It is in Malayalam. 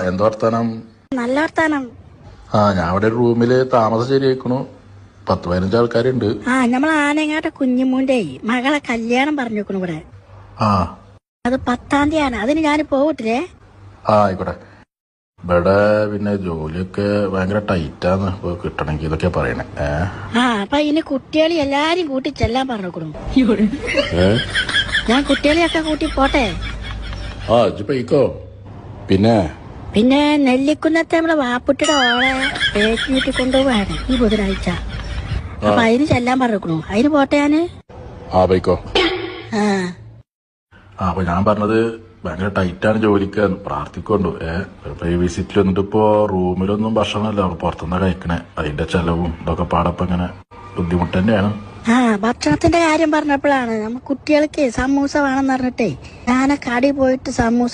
എന്താ വർത്താനം? നല്ല വർത്താനം. ഞാൻ ഇവിടെ ഒരു റൂമില് താമസം ശരിയാക്കണു. 10-15 ആൾക്കാരുണ്ട്. നമ്മളെ ആനങ്ങാട്ടെ കുഞ്ഞുമൂന്റെ മകളെ കല്യാണം പറഞ്ഞു വെക്കണു ഇവിടെ. അത് 10-ാം തീയതിയാണ്. അതിന് ഞാൻ പോകട്ടില്ലേ? ആയിക്കോട്ടെ. ഇവിടെ പിന്നെ ജോലിയൊക്കെ ഭയങ്കര ടൈറ്റാന്ന് കിട്ടണമെങ്കിൽ ഇതൊക്കെ പറയണേ. അപ്പൊ ഇനി കുട്ടികളെ എല്ലാരും കൂട്ടി ചെല്ലാൻ പറഞ്ഞു. ഞാൻ കുട്ടികളെയൊക്കെ കൂട്ടി പോട്ടെ. പോയിക്കോ. പിന്നെ നെല്ലിക്കുന്നത്തെ നമ്മളെ വാപ്പുട്ടിയുടെ ഓളെ പേറ്റി കൊണ്ടുപോവാണ് ഈ ബുധനാഴ്ച. അപ്പൊ അതിന് ചെല്ലാൻ പറഞ്ഞു. അതിന് പോട്ടെ ഞാന്. പോയിക്കോ. അപ്പൊ ഞാൻ പറഞ്ഞത് ഭയങ്കര ടൈറ്റാണ് ജോലിക്ക്. പ്രാർത്ഥിക്കൊണ്ടു. ഈ വിസിറ്റിൽ വന്നിട്ട് ഇപ്പോ റൂമിലൊന്നും ഭക്ഷണമല്ല, പുറത്തുനിന്ന് കഴിക്കണേ. അതിന്റെ ചെലവും ഇതൊക്കെ പാടപ്പം ഇങ്ങനെ ബുദ്ധിമുട്ട് തന്നെയാണ്. ഭക്ഷണത്തിന്റെ കാര്യം പറഞ്ഞപ്പോഴാണ് നമ്മ കുട്ടികൾക്ക് സമൂസ വേണമെന്ന് പറഞ്ഞിട്ടേ ഞാൻ കടയിൽ പോയിട്ട് സമൂസ